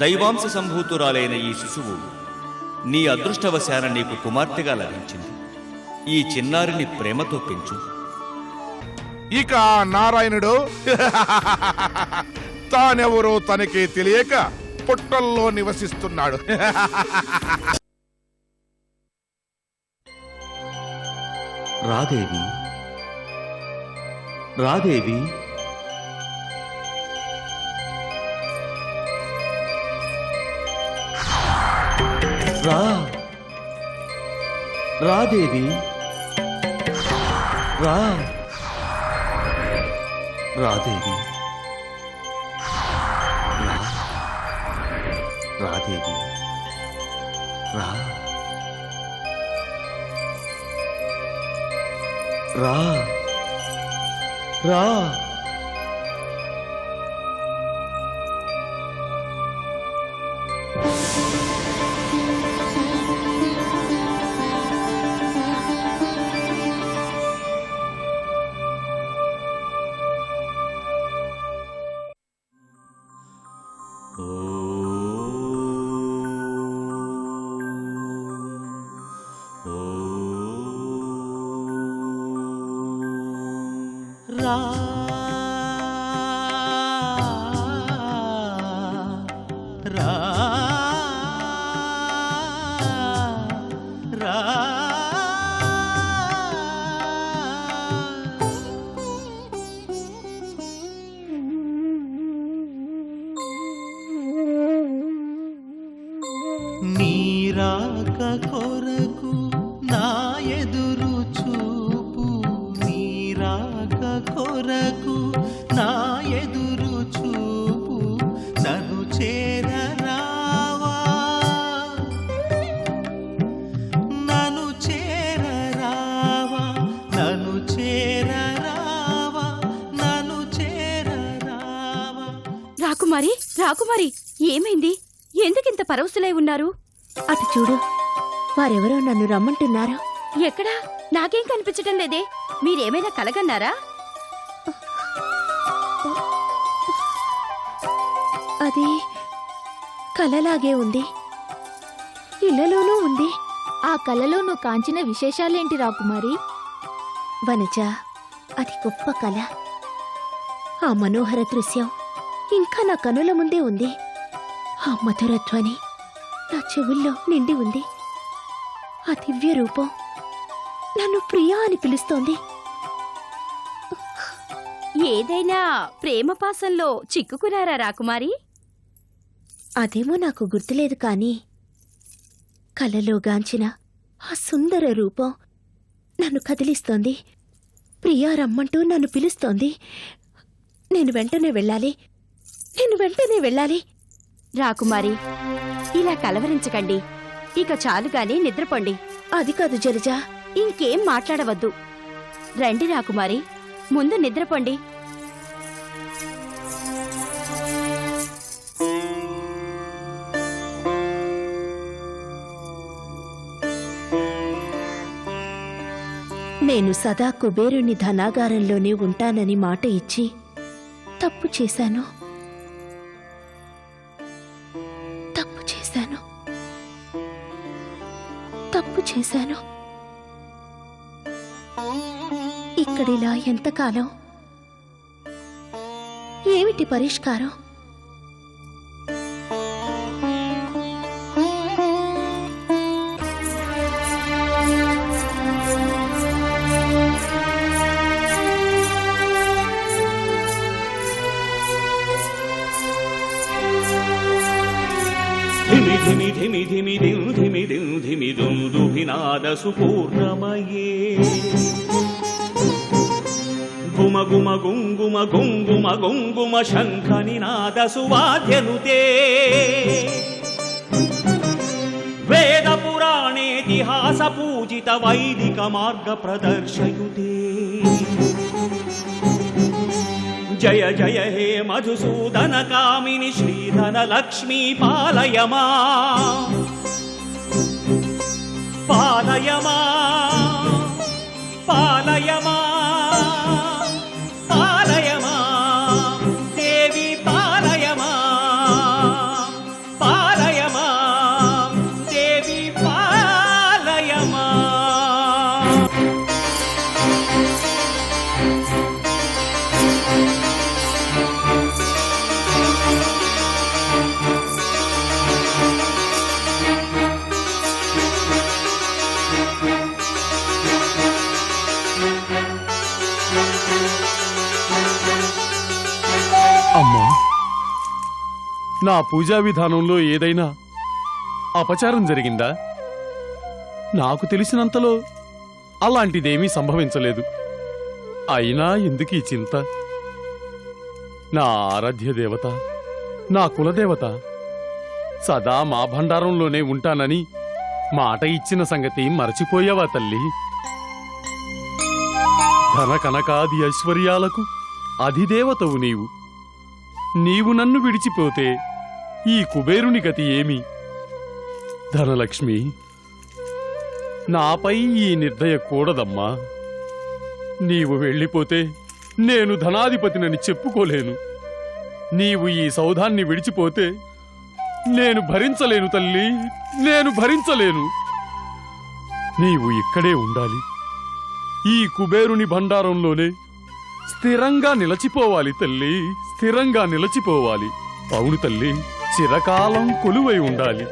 దైవాంశ సంభూతురాలైన ఈ శిశువు నీ అదృష్టవశాన నీకు కుమార్తెగా లభించింది. ఈ చిన్నారిని ప్రేమతో పెంచు. ఇక నారాయణుడు తానెవరో తనకి తెలియక పుట్టల్లో నివసిస్తున్నాడు. రాదేవి, రాదేవి, రా, రాదేవి, రా, రాదేవి, రా, రాదేవి, రా, రా, రా. రా, రా, రా. నీరాక కొరకు నా ఎదురు చూపు, నీరాక కొరకు నా ఎదురు చూపు, నన్ను చేరరావా, నన్ను చేరరావా, నన్ను చేరరావా, నన్ను చేరరావా. రాకుమారి, రాకుమారి, ఏమైంది? ఎందుకింత పరవశులై ఉన్నారు? అటు చూడు, వారెవరో నన్ను రమ్మంటున్నారు. ఎక్కడా? నాకేం కనిపించటం లేదే. మీరేమైనా కలగన్నారా? అది కలలాగే ఉంది, ఇళ్లలోనూ ఉంది. ఆ కలలో నువ్వు కాంచిన విశేషాలేంటి రాకుమారి? వనజ, అది గొప్ప కల. ఆ మనోహర దృశ్యం ఇంకా నా కనుల ముందే ఉంది. ఆ మధురధ్వని నా చెవుల్లో నిండి ఉంది. ఆ దివ్య రూపం నన్ను ప్రియా అని పిలుస్తోంది. ఏదైనా ప్రేమపాసంలో చిక్కుకున్నారా రాకుమారి? అదేమో నాకు గుర్తులేదు, కాని కలలో గాంచిన ఆ సుందర రూపం నన్ను కదిలిస్తోంది. ప్రియా రమ్మంటూ నన్ను పిలుస్తోంది. నేను వెంటనే వెళ్ళాలి, నేను వెంటనే వెళ్ళాలి. రాకుమారి, ఇలా కలవరించకండి. ఇక చాలుగాని నిద్రపోండి. అది కాదు జలజ. ఇంకేం మాట్లాడవద్దు. రండి రాకుమారి, ముందు నిద్రపోండి. నేను సదా కుబేరుని ధనాగారంలోనే ఉంటానని మాట ఇచ్చి తప్పు చేశాను, తప్పు చేశాను, తప్పు చేశాను. ఇక్కడిలా ఎంతకాలం? ఏమిటి పరిష్కారం? ధిమి ధిమి ధిమి ధిమి దిం ధిమి దిం ధిమి దుం దుహినాద సుపూర్ణమయే గుమ గుమ గుంగుమ గుంగుమ గుంగుమ శంఖ నినాద సువాద్యనుతే వేద పురాణేతిహాస పూజిత వైదిక మార్గ ప్రదర్శయుతే జయ జయ హే మధుసూదన కామిని శ్రీధన లక్ష్మీ పాలయమా పాలయమా పాలయమా పాలయమా దేవి పాలయమా నా పూజా విధానంలో ఏదైనా అపచారం జరిగిందా? నాకు తెలిసినంతలో అలాంటిదేమీ సంభవించలేదు. అయినా ఎందుకీ చింత? నా ఆరాధ్య దేవత, నా కులదేవత సదా మా భండారంలోనే ఉంటానని మాట ఇచ్చిన సంగతి మరచిపోయావా తల్లి? ధన కనకాది ఐశ్వర్యాలకు అధిదేవతవు నీవు. నీవు నన్ను విడిచిపోతే ఈ కుబేరుని గతి ఏమి? ధనలక్ష్మి, నాపై ఈ నిర్దయ కూడదమ్మా. నీవు వెళ్ళిపోతే నేను ధనాధిపతినని చెప్పుకోలేను. నీవు ఈ సౌధాన్ని విడిచిపోతే నేను భరించలేను తల్లి, నేను భరించలేను. నీవు ఇక్కడే ఉండాలి. ఈ కుబేరుని భండారంలోనే స్థిరంగా నిలచిపోవాలి తల్లి, స్థిరంగా నిలచిపోవాలి. అవును తల్లి, చిరకాలం కొలువై ఉండాలి.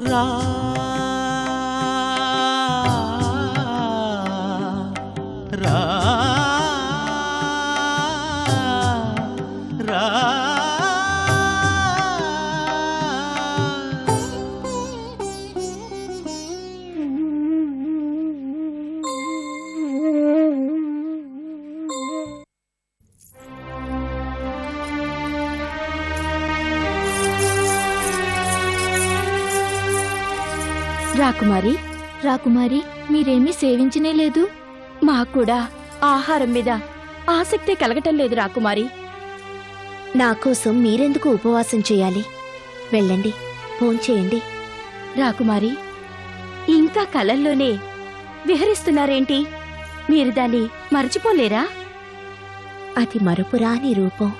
రా రా రా రాకుమారి, రాకుమారి, మీరేమీ సేవించనే లేదు. మాక్కూడా ఆహారం మీద ఆసక్తి కలగటం లేదు రాకుమారి. నా కోసం మీరెందుకు ఉపవాసం చేయాలి? వెళ్ళండి, భోంచేయండి. రాకుమారి, ఇంకా కలల్లోనే విహరిస్తున్నారేంటి? మీరు దాన్ని మర్చిపోలేరా? అది మరుపురాని రూపం,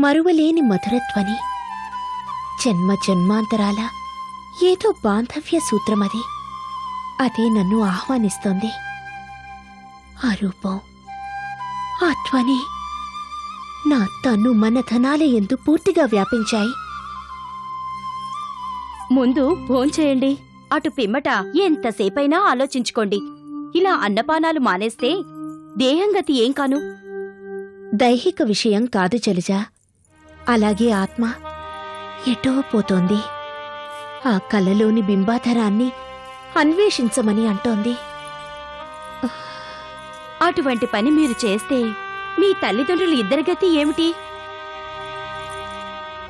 మరువలేని మధురత్వని, జన్మ జన్మాంతరాల ఏదో బాంధవ్య సూత్రమది. అదే నన్ను ఆహ్వానిస్తోంది. ఆ రూపం, ఆ ధ్వని నా తన్ను మన ధనాల ఎందు పూర్తిగా వ్యాపించాయి. ముందు భోంచేయండి. అటు పిమ్మట ఎంతసేపైనా ఆలోచించుకోండి. ఇలా అన్నపానాలు మానేస్తే దేహంగతి ఏం కాను? దైహిక విషయం కాదు జలజా, అలాగే ఆత్మ ఎటో పోతోంది. ఆ కలలోని బింబాధరాన్ని అన్వేషించమని అంటోంది. అటువంటి పని మీరు చేస్తే మీ తల్లిదండ్రులు ఇద్దరి గతి ఏమిటి?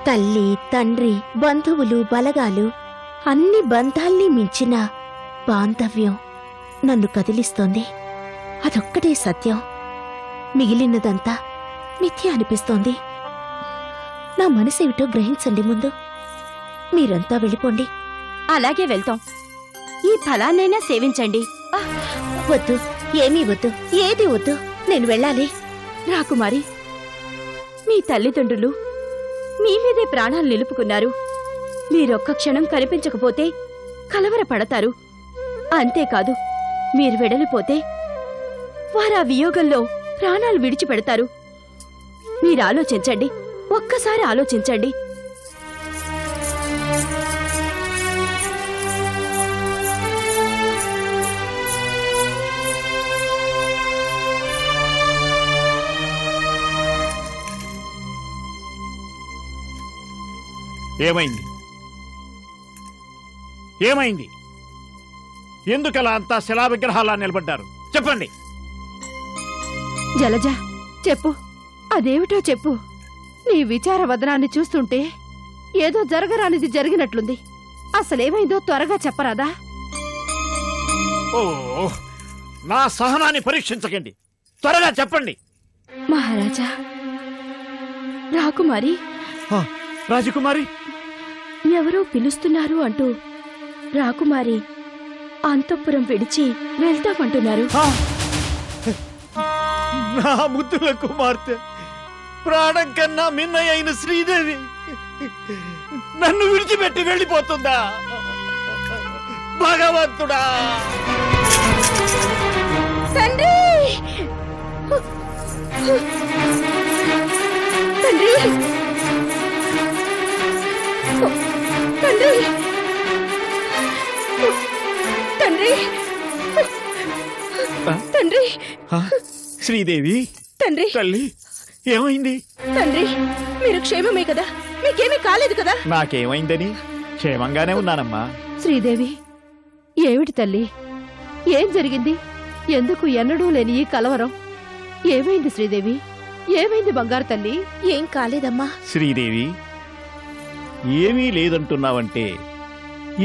తల్లి, తండ్రి, బంధువులు, బలగాలు అన్ని బంధాల్ని మించిన బాంధవ్యం నన్ను కదిలిస్తోంది. అదొక్కటే సత్యం. మిగిలినదంతా మిథ్య అనిపిస్తోంది. నా మనసేమిటో గ్రహించండి ముందు. మీరంతా వెళ్ళిపోండి. అలాగే వెళ్తాం. ఈ ఫలాన్నైనా సేవించండి. వద్దు, ఏమీ వద్దు, ఏది వద్దు. నేను వెళ్ళాలి. రాకుమారి, మీ తల్లిదండ్రులు మీ మీదే ప్రాణాలు నిలుపుకున్నారు. మీరొక్క క్షణం కనిపించకపోతే కలవరపడతారు. అంతేకాదు, మీరు వెడలిపోతే వారా వియోగంలో ప్రాణాలు విడిచిపెడతారు. మీరు ఆలోచించండి, ఒక్కసారి ఆలోచించండి. ఏమైంది? ఏమైంది? ఎందుకలా అంతా శిలా విగ్రహాలా నిలబడ్డారు? చెప్పండి. జలజ, చెప్పు, అదేమిటో చెప్పు. నీ విచార వదనాన్ని చూస్తుంటే ఏదో జరగరానిది జరిగినట్లుంది. అసలేమైందో త్వరగా చెప్పరాదా? ఓ, నా సహనాన్ని పరీక్షించకండి, త్వరగా చెప్పండి. మహారాజా, రాకుమారి రాజకుమారి, ఎవరో పిలుస్తున్నారు అంటూ రాకుమారి అంతఃపురం విడిచి వెళ్తామంటున్నారు. నా ముద్దుల కుమార్తె, ప్రాణం కన్నా మిన్నయ్య అయిన శ్రీదేవి నన్ను విడిచిపెట్టి వెళ్ళిపోతుందా? భగవంతుడా! తండ్రి! తండ్రి! తండ్రి! తండ్రి! తండ్రి! శ్రీదేవి తండ్రి తల్లి ఏమైంది? తండ్రి మీరు క్షేమమే కదా? మీకేమీ కాలేదు కదా? నాకేమైందని క్షేమంగానే ఉన్నానమ్మా. శ్రీదేవి ఏమిటి తల్లి? ఏం జరిగింది? ఎందుకు ఎన్నడూ లేని ఈ కలవరం? ఏమైంది శ్రీదేవి? ఏమైంది బంగారు తల్లి? ఏం కాలేదమ్మా. శ్రీదేవి ఏమీ లేదంటున్నావంటే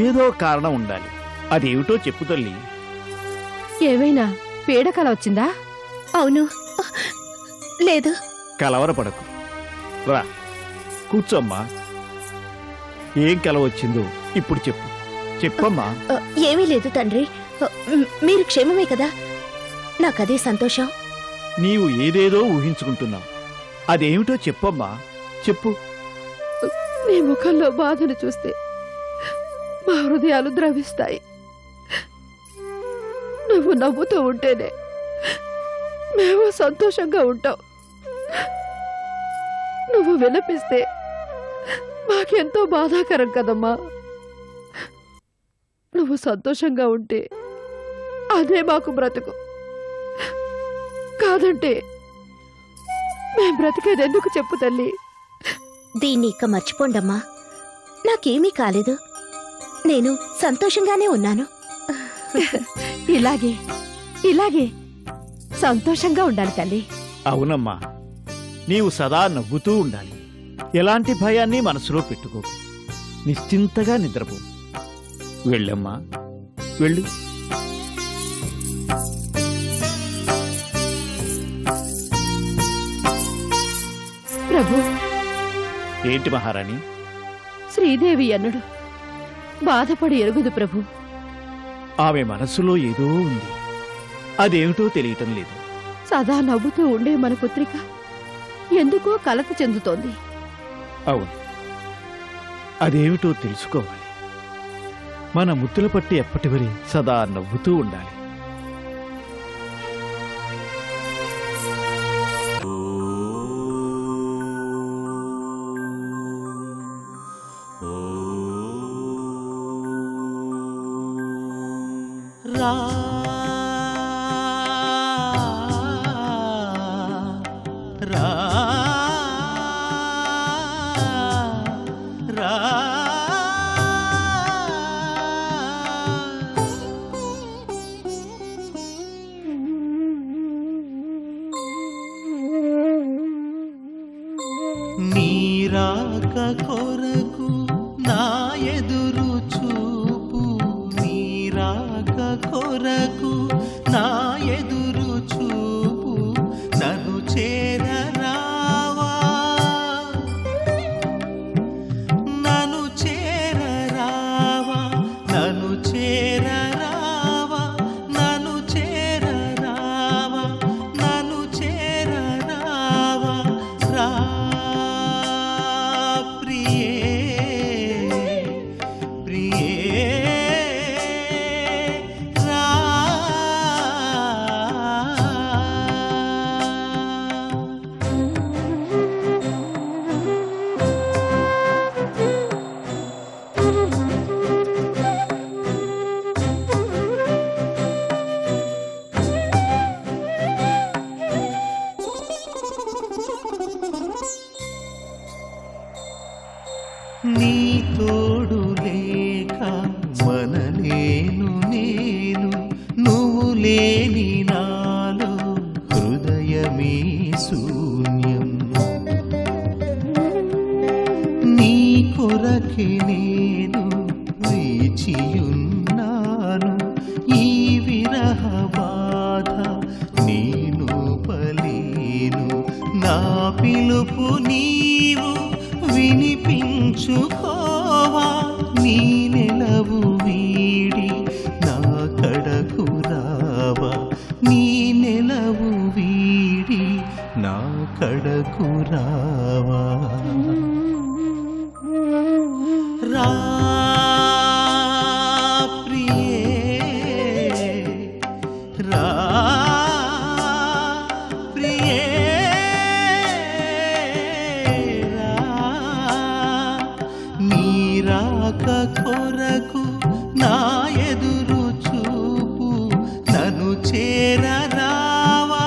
ఏదో కారణం ఉండాలి. అదేమిటో చెప్పు తల్లి. ఏమైనా పీడకల వచ్చిందా? అవును, లేదు. కలవరపడకు, రా కూర్చోమ్మా. ఏం కలవ వచ్చిందో ఇప్పుడు చెప్పు. చెప్పమ్మా. ఏమీ లేదు తండ్రి. మీరు క్షేమమే కదా? నాకదే సంతోషం. నీవు ఏదేదో ఊహించుకుంటున్నావు. అదేమిటో చెప్పమ్మా, చెప్పు. నీ ముఖంలో బాధను చూస్తే మా హృదయాలు ద్రవిస్తాయి. నువ్వు నవ్వుతూ ఉంటేనే మేము సంతోషంగా ఉంటాం. నువ్వు విలపిస్తే మాకెంతో బాధాకరం కదమ్మా. నువ్వు సంతోషంగా ఉంటే అదే మాకు బ్రతుకు. కాదంటే మేం బ్రతికేది ఎందుకు చెప్పు తల్లి? దీన్ని ఇక మర్చిపోండమ్మా. నాకేమీ కాలేదు. నేను సంతోషంగానే ఉన్నాను. ఇలాగే ఇలాగే సంతోషంగా ఉండాలి తల్లి. అవునమ్మా, నీవు సదా నవ్వుతూ ఉండాలి. ఎలాంటి భయాన్ని మనసులో పెట్టుకోకు. నిశ్చింతగా నిద్రపో. వెళ్ళమ్మా, వెళ్ళు. ప్రభు, ఏంటి మహారాణి? శ్రీదేవి అన్నడు బాధపడి ఎరుగుదు ప్రభు. ఆమె మనసులో ఏదో ఉంది. అదేమిటో తెలియటం లేదు. సదా నవ్వుతూ ఉండే మన పుత్రిక ఎందుకో కలత చెందుతోంది. అవును, అదేమిటో తెలుసుకోవాలి. మన ముద్దుల పట్టి ఎప్పటివరి సదా నవ్వుతూ ఉండాలి. రా రా రా నీరాక కొరకు నా ఎదురు చూపు, నీరాక కొరకు నా ఎదురు చూపు, నన్ను చేరరావా, నన్ను చేరరావా, నన్ను చేరరావా, నన్ను చేరరావా, నన్ను చేరరావా, రా నీ తోడు లేక మనలేను నేను, నువ్వు లేని నాలో హృదయమే శూన్యం. నీ కొరకే నేను వేచియున్నాను, ఈ విరహ బాధ నేను పలేను. నా పిలుపు నీవు వినిపించుకోవా, నీ నెలవు వీడి నా కడకు రావా, నీ నెలవు వీడి నా కడకు రావా, రా ప్రియే, రా ప్రియే, నీరాక కొరకు నా ఎదురు చూపు, నన్ను చేరరావా.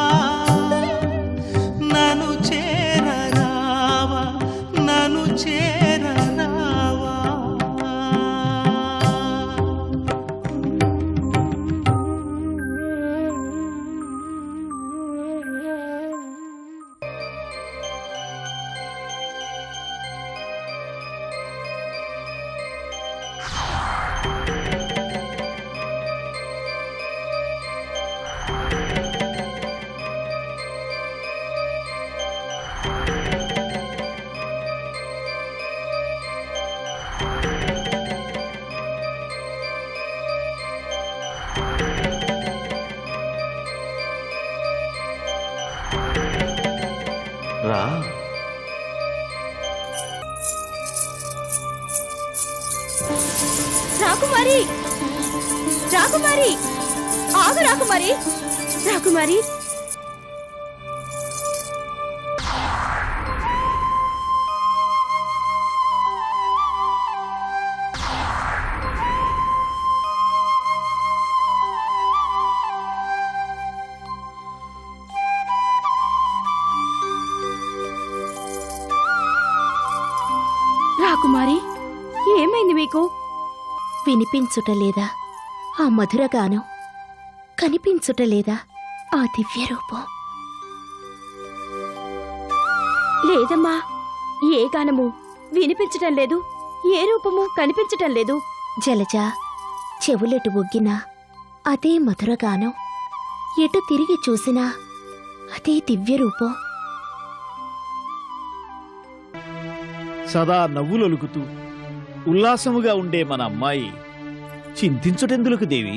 రా. రాకుమారి రాకుమారి ఆగు రాకుమారి రాకుమారి రాకుమారి ఏమైంది మీకు? వినిపించుటలేదా ఆ మధురగానం? కనిపించుటలేదా ఆ దివ్య రూపం? లేదమ్మా, ఏ గానము వినిపించటం లేదు, ఏ రూపము కనిపించటం లేదు. జలజ, చెవులెటు ఒగ్గినా అదే మధురగానం, ఎటు తిరిగి చూసినా అదే దివ్య రూపం. సదా నవ్వులొలుకుతూ ఉల్లాసముగా ఉండే మన అమ్మాయి చింతించుటెందులకు దేవి?